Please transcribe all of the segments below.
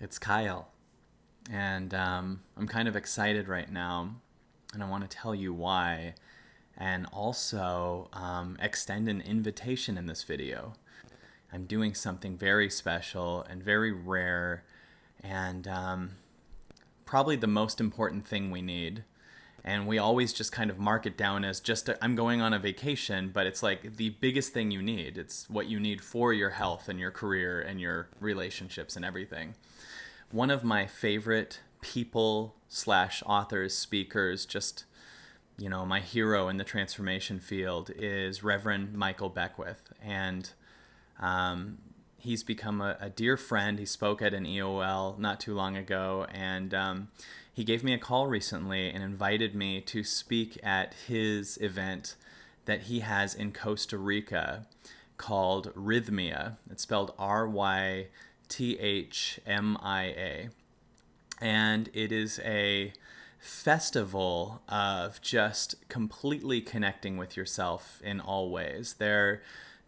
It's Kyle, and I'm kind of excited right now, and I want to tell you why, and also extend an invitation in this video. I'm doing something very special and very rare, and probably the most important thing we need. And we always just kind of mark it down as I'm going on a vacation, but it's like the biggest thing you need. It's what you need for your health and your career and your relationships and everything. One of my favorite people slash authors, speakers, just, my hero in the transformation field is Reverend Michael Beckwith. And he's become a dear friend. He spoke at an EOL not too long ago, and he gave me a call recently and invited me to speak at his event that he has in Costa Rica called Rhythmia. It's spelled Rhythmia. And it is a festival of just completely connecting with yourself in all ways. They're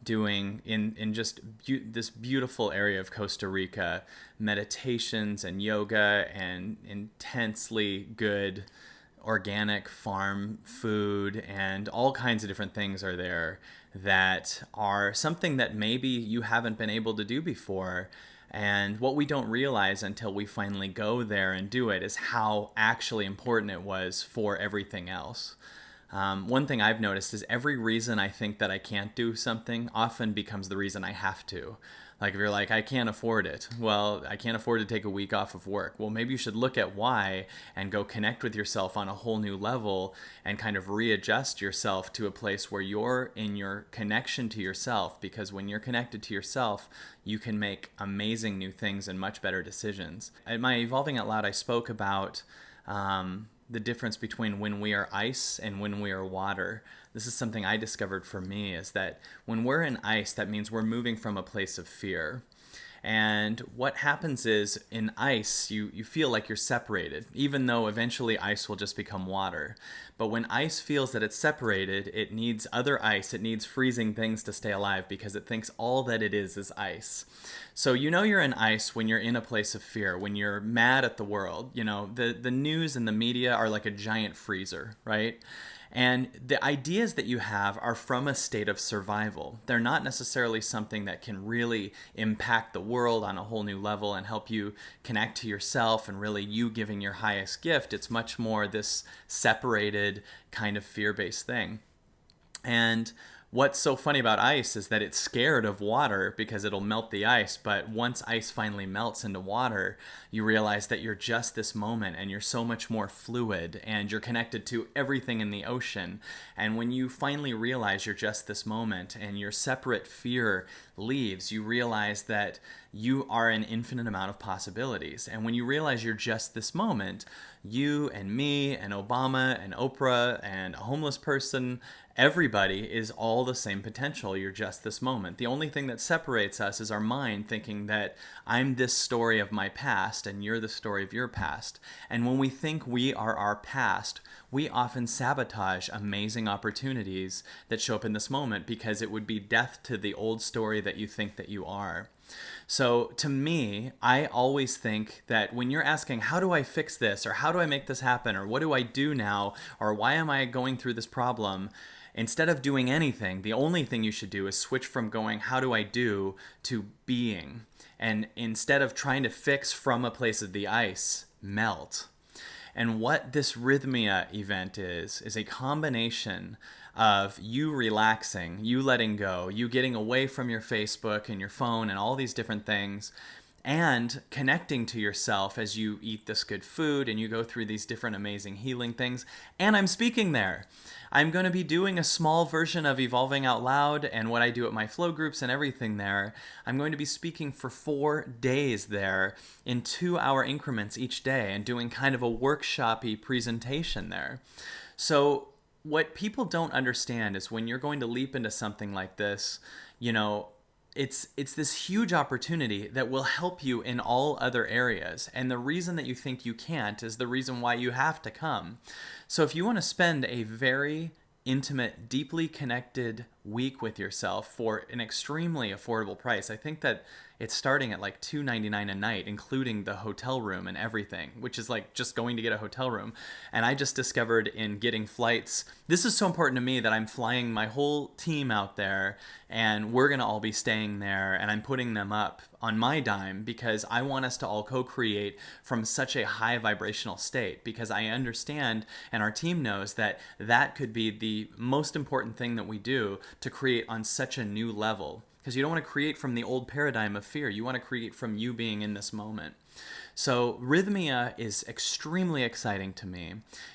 doing in just this beautiful area of Costa Rica, meditations and yoga and intensely good organic farm food, and all kinds of different things are there that are something that maybe you haven't been able to do before. And what we don't realize until we finally go there and do it is how actually important it was for everything else. One thing I've noticed is every reason I think that I can't do something often becomes the reason I have to. Like if you're like, I can't afford it. Well, I can't afford to take a week off of work. Well, maybe you should look at why and go connect with yourself on a whole new level and kind of readjust yourself to a place where you're in your connection to yourself. Because when you're connected to yourself, you can make amazing new things and much better decisions. At my Evolving Out Loud, I spoke about the difference between when we are ice and when we are water. This is something I discovered for me, is that when we're in ice, that means we're moving from a place of fear. And what happens is in ice, you feel like you're separated, even though eventually ice will just become water. But when ice feels that it's separated, it needs other ice. It needs freezing things to stay alive because it thinks all that it is ice. So you're in ice when you're in a place of fear, when you're mad at the world. The news and the media are like a giant freezer, right? And the ideas that you have are from a state of survival. They're not necessarily something that can really impact the world on a whole new level and help you connect to yourself and really you giving your highest gift. It's much more this separated kind of fear-based thing. And what's so funny about ice is that it's scared of water because it'll melt the ice. But once ice finally melts into water, you realize that you're just this moment and you're so much more fluid and you're connected to everything in the ocean. And when you finally realize you're just this moment and your separate fear leaves, you realize that you are an infinite amount of possibilities. And when you realize you're just this moment, you and me and Obama and Oprah and a homeless person, everybody is all the same potential. You're just this moment. The only thing that separates us is our mind thinking that I'm this story of my past and you're the story of your past. And when we think we are our past, we often sabotage amazing opportunities that show up in this moment because it would be death to the old story that you think that you are. So to me, I always think that when you're asking, how do I fix this? Or how do I make this happen? Or what do I do now? Or why am I going through this problem? Instead of doing anything, the only thing you should do is switch from going, how do I do, to being. And instead of trying to fix from a place of the ice, melt. And what this Rhythmia event is a combination of you relaxing, you letting go, you getting away from your Facebook and your phone and all these different things, and connecting to yourself as you eat this good food and you go through these different amazing healing things. And I'm speaking there. I'm going to be doing a small version of Evolving Out Loud and what I do at my flow groups and everything there. I'm going to be speaking for 4 days there in 2-hour increments each day and doing kind of a workshop-y presentation there. So what people don't understand is when you're going to leap into something like this, it's this huge opportunity that will help you in all other areas. And the reason that you think you can't is the reason why you have to come. So if you want to spend a very intimate, deeply connected week with yourself for an extremely affordable price. I think that it's starting at like $2.99 a night, including the hotel room and everything, which is like just going to get a hotel room. And I just discovered in getting flights, this is so important to me that I'm flying my whole team out there, and we're going to all be staying there, and I'm putting them up on my dime because I want us to all co-create from such a high vibrational state, because I understand and our team knows that that could be the most important thing that we do to create on such a new level. Because you don't want to create from the old paradigm of fear. You want to create from you being in this moment. So Rhythmia is extremely exciting to me.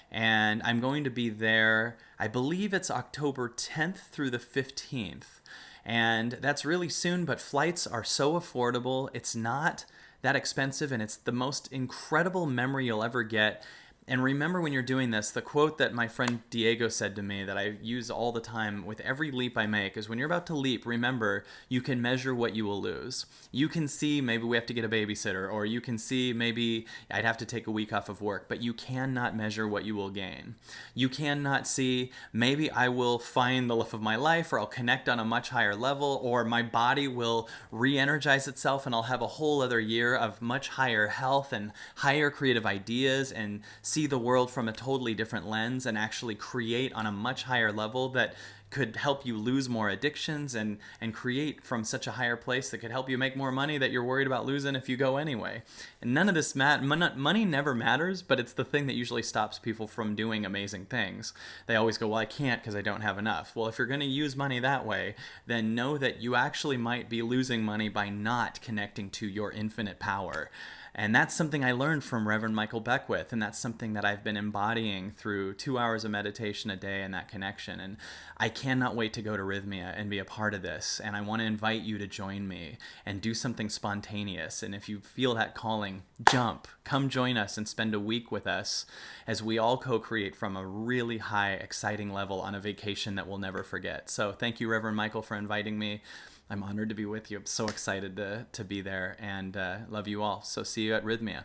And I'm going to be there, I believe it's October 10th through the 15th. And that's really soon, but flights are so affordable. It's not that expensive, and it's the most incredible memory you'll ever get. And remember, when you're doing this, the quote that my friend Diego said to me that I use all the time with every leap I make is, when you're about to leap, remember, you can measure what you will lose. You can see maybe we have to get a babysitter, or you can see maybe I'd have to take a week off of work, but you cannot measure what you will gain. You cannot see maybe I will find the love of my life, or I'll connect on a much higher level, or my body will re-energize itself and I'll have a whole other year of much higher health and higher creative ideas, and see the world from a totally different lens and actually create on a much higher level that could help you lose more addictions and create from such a higher place that could help you make more money that you're worried about losing if you go anyway. And none of this money never matters, but it's the thing that usually stops people from doing amazing things. They always go, well, I can't because I don't have enough. Well, if you're going to use money that way, then know that you actually might be losing money by not connecting to your infinite power. And that's something I learned from Reverend Michael Beckwith, and that's something that I've been embodying through 2 hours of meditation a day and that connection. And I cannot wait to go to Rhythmia and be a part of this. And I want to invite you to join me and do something spontaneous. And if you feel that calling, jump. Come join us and spend a week with us as we all co-create from a really high, exciting level on a vacation that we'll never forget. So thank you, Reverend Michael, for inviting me. I'm honored to be with you. I'm so excited to be there, and love you all. So see you at Rhythmia.